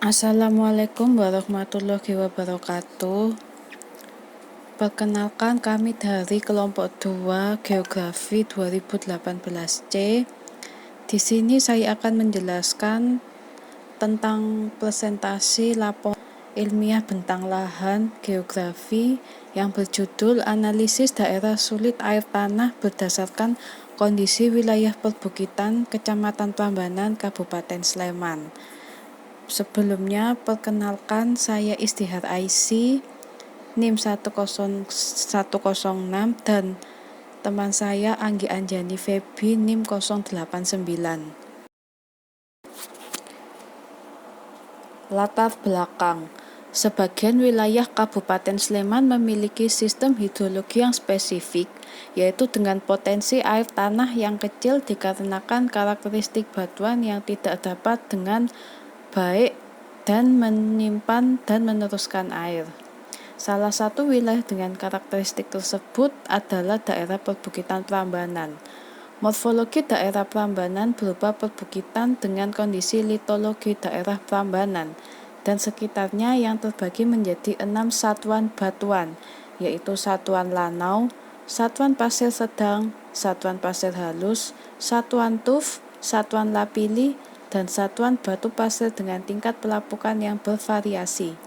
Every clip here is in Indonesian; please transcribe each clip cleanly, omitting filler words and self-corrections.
Assalamualaikum warahmatullahi wabarakatuh. Perkenalkan, kami dari kelompok 2 Geografi 2018C. Di sini saya akan menjelaskan tentang presentasi laporan ilmiah bentang lahan geografi yang berjudul Analisis Daerah Sulit Air Tanah berdasarkan kondisi wilayah perbukitan Kecamatan Prambanan, Kabupaten Sleman. Sebelumnya, perkenalkan, saya Istihar Aisy, NIM 10106, dan teman saya Anggi Anjani Febi, NIM 089. Latar belakang. Sebagian wilayah Kabupaten Sleman memiliki sistem hidrologi yang spesifik, yaitu dengan potensi air tanah yang kecil dikarenakan karakteristik batuan yang tidak dapat dengan baik dan menyimpan dan meneruskan air. Salah satu wilayah dengan karakteristik tersebut adalah daerah perbukitan Prambanan. Morfologi daerah Prambanan berupa perbukitan dengan kondisi litologi daerah Prambanan dan sekitarnya yang terbagi menjadi 6 satuan batuan, yaitu satuan lanau, satuan pasir sedang, satuan pasir halus, satuan tuf, satuan lapili, dan satuan batu pasir dengan tingkat pelapukan yang bervariasi.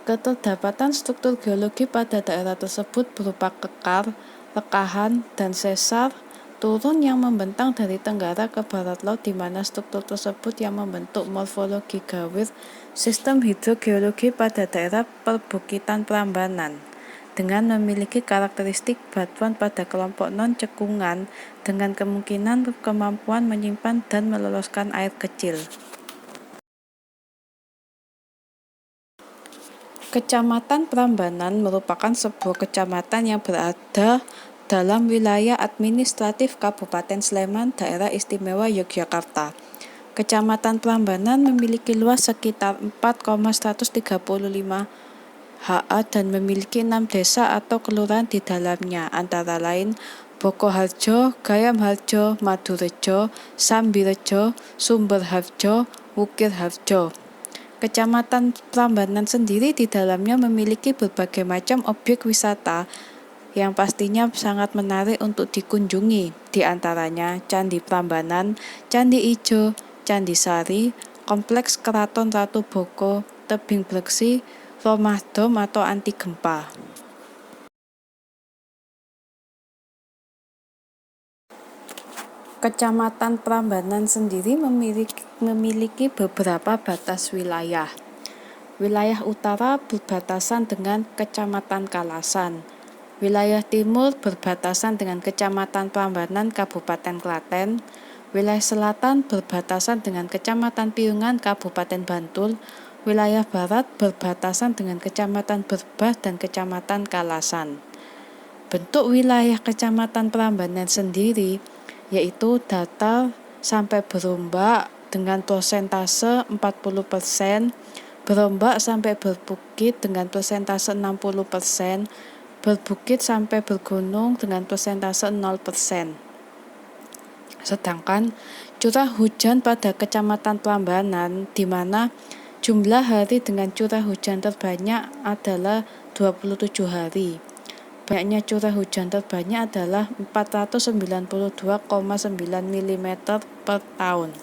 Keterdapatan struktur geologi pada daerah tersebut berupa kekar, rekahan, dan sesar turun yang membentang dari tenggara ke barat laut, di mana struktur tersebut yang membentuk morfologi gawir sistem hidrogeologi pada daerah perbukitan Prambanan dengan memiliki karakteristik batuan pada kelompok non-cekungan dengan kemungkinan kemampuan menyimpan dan meloloskan air kecil. Kecamatan Prambanan merupakan sebuah kecamatan yang berada dalam wilayah administratif Kabupaten Sleman, Daerah Istimewa Yogyakarta. Kecamatan Prambanan memiliki luas sekitar 4,135 ha dan memiliki 6 desa atau kelurahan di dalamnya, antara lain Bokoharjo, Gayamharjo, Madurejo, Sambirejo, Sumberharjo, Wukirharjo. Kecamatan Prambanan sendiri di dalamnya memiliki berbagai macam objek wisata yang pastinya sangat menarik untuk dikunjungi, di antaranya Candi Prambanan, Candi Ijo, Candi Sari, Kompleks Keraton Ratu Boko, Tebing Breksi, Rumah Dom atau anti gempa. Kecamatan Prambanan sendiri memiliki beberapa batas wilayah. Wilayah utara berbatasan dengan Kecamatan Kalasan. Wilayah timur berbatasan dengan Kecamatan Prambanan, Kabupaten Klaten. Wilayah selatan berbatasan dengan Kecamatan Piungan, Kabupaten Bantul. Wilayah barat berbatasan dengan Kecamatan Berbah dan Kecamatan Kalasan. Bentuk wilayah Kecamatan Prambanan sendiri yaitu datar sampai berombak dengan persentase 40%, berombak sampai berbukit dengan persentase 60%, berbukit sampai bergunung dengan persentase 0%. Sedangkan curah hujan pada Kecamatan Prambanan, di mana jumlah hari dengan curah hujan terbanyak adalah 27 hari. Banyaknya curah hujan terbanyak adalah 492,9 mm per tahun.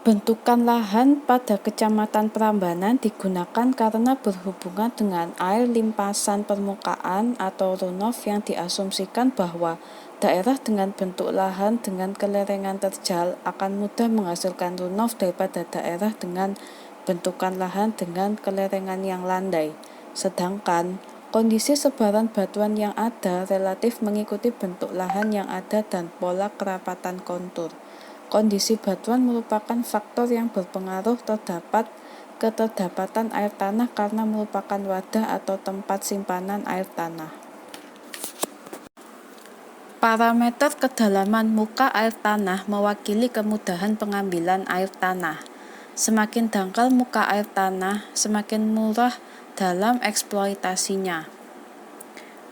Bentukan lahan pada Kecamatan Prambanan digunakan karena berhubungan dengan air limpasan permukaan atau runoff yang diasumsikan bahwa daerah dengan bentuk lahan dengan kelerengan terjal akan mudah menghasilkan runoff daripada daerah dengan bentukan lahan dengan kelerengan yang landai. Sedangkan kondisi sebaran batuan yang ada relatif mengikuti bentuk lahan yang ada dan pola kerapatan kontur. Kondisi batuan merupakan faktor yang berpengaruh terdapat keterdapatan air tanah karena merupakan wadah atau tempat simpanan air tanah. Parameter kedalaman muka air tanah mewakili kemudahan pengambilan air tanah. Semakin dangkal muka air tanah, semakin murah dalam eksploitasinya.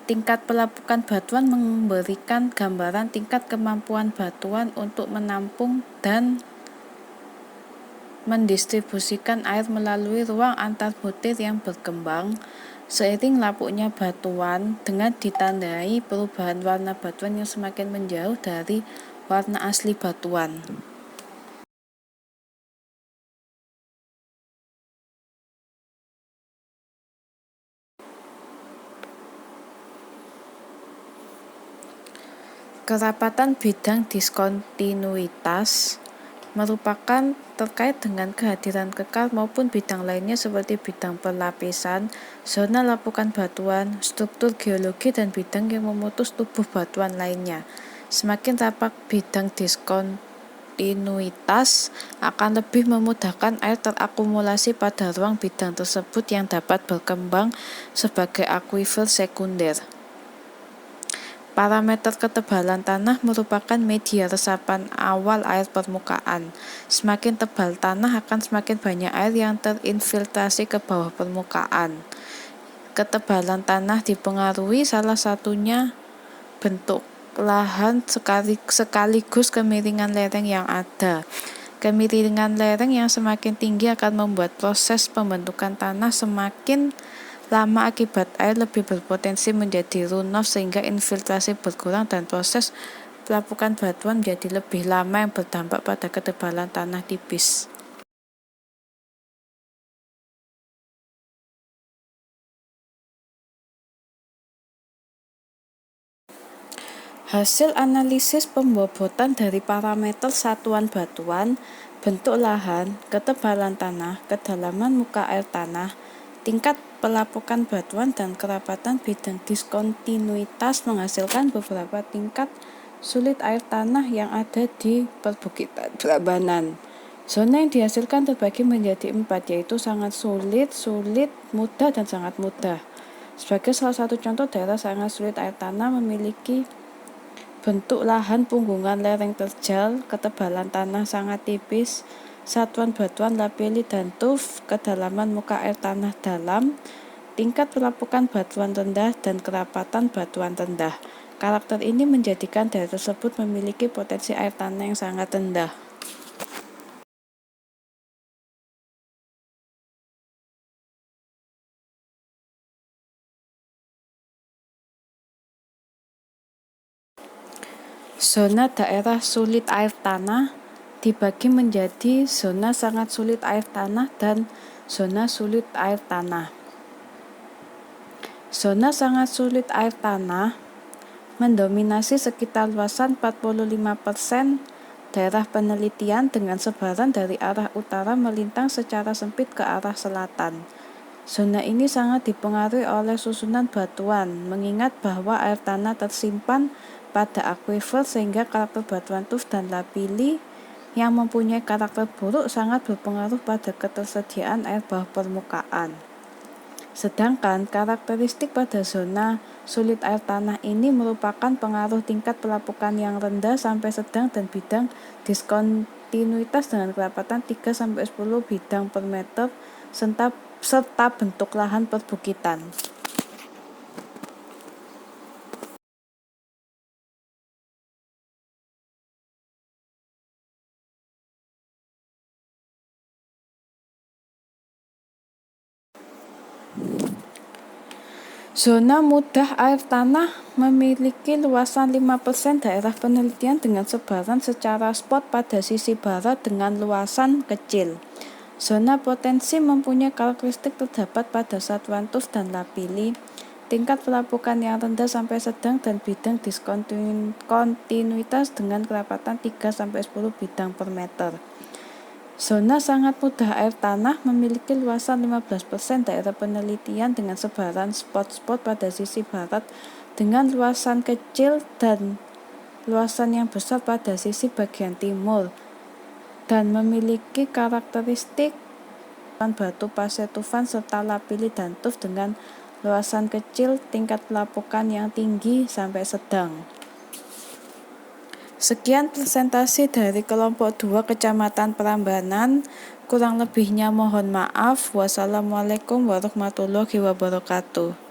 Tingkat pelapukan batuan memberikan gambaran tingkat kemampuan batuan untuk menampung dan mendistribusikan air melalui ruang antar butir yang berkembang. Seiring lapuknya batuan dengan ditandai perubahan warna batuan yang semakin menjauh dari warna asli batuan. Kerapatan bidang diskontinuitas merupakan terkait dengan kehadiran kekal maupun bidang lainnya seperti bidang pelapisan, zona lapukan batuan, struktur geologi, dan bidang yang memutus tubuh batuan lainnya. Semakin rapat bidang diskontinuitas akan lebih memudahkan air terakumulasi pada ruang bidang tersebut yang dapat berkembang sebagai akuifer sekunder. Parameter ketebalan tanah merupakan media resapan awal air permukaan. Semakin tebal tanah akan semakin banyak air yang terinfiltrasi ke bawah permukaan. Ketebalan tanah dipengaruhi salah satunya bentuk lahan sekaligus kemiringan lereng yang ada. Kemiringan lereng yang semakin tinggi akan membuat proses pembentukan tanah semakin lama akibat air lebih berpotensi menjadi runoff sehingga infiltrasi berkurang dan proses pelapukan batuan menjadi lebih lama yang berdampak pada ketebalan tanah tipis. Hasil analisis pembobotan dari parameter satuan batuan, bentuk lahan, ketebalan tanah, kedalaman muka air tanah, tingkat pelapukan batuan, dan kerapatan bidang diskontinuitas menghasilkan beberapa tingkat sulit air tanah yang ada di perbukitan Prambanan. Zona yang dihasilkan terbagi menjadi 4, yaitu sangat sulit, sulit, mudah, dan sangat mudah. Sebagai salah satu contoh, daerah sangat sulit air tanah memiliki bentuk lahan punggungan lereng terjal, ketebalan tanah sangat tipis, satuan batuan lapilli dan tuff, kedalaman muka air tanah dalam, tingkat pelapukan batuan rendah, dan kerapatan batuan rendah. Karakter ini menjadikan daerah tersebut memiliki potensi air tanah yang sangat rendah. Zona daerah sulit air tanah dibagi menjadi zona sangat sulit air tanah dan zona sulit air tanah. Zona sangat sulit air tanah mendominasi sekitar luasan 45% daerah penelitian dengan sebaran dari arah utara melintang secara sempit ke arah selatan. Zona ini sangat dipengaruhi oleh susunan batuan, mengingat bahwa air tanah tersimpan pada akuifer sehingga karakter batuan tuff dan lapilli yang mempunyai karakter buruk sangat berpengaruh pada ketersediaan air bawah permukaan. Sedangkan karakteristik pada zona sulit air tanah ini merupakan pengaruh tingkat pelapukan yang rendah sampai sedang dan bidang diskontinuitas dengan kerapatan 3-10 bidang per meter serta bentuk lahan perbukitan. Zona mudah air tanah memiliki luasan 5% daerah penelitian dengan sebaran secara spot pada sisi barat dengan luasan kecil. Zona potensi mempunyai karakteristik terdapat pada satuan tuff dan lapilli, tingkat pelapukan yang rendah sampai sedang, dan bidang diskontinuitas dengan kerapatan 3-10 bidang per meter. Zona sangat mudah air tanah memiliki luasan 15% daerah penelitian dengan sebaran spot-spot pada sisi barat dengan luasan kecil dan luasan yang besar pada sisi bagian timur, dan memiliki karakteristik batu pasir tufan serta lapilli dan tuff dengan luasan kecil, tingkat pelapukan yang tinggi sampai sedang. Sekian presentasi dari kelompok 2 Kecamatan Prambanan. Kurang lebihnya mohon maaf. Wassalamualaikum warahmatullahi wabarakatuh.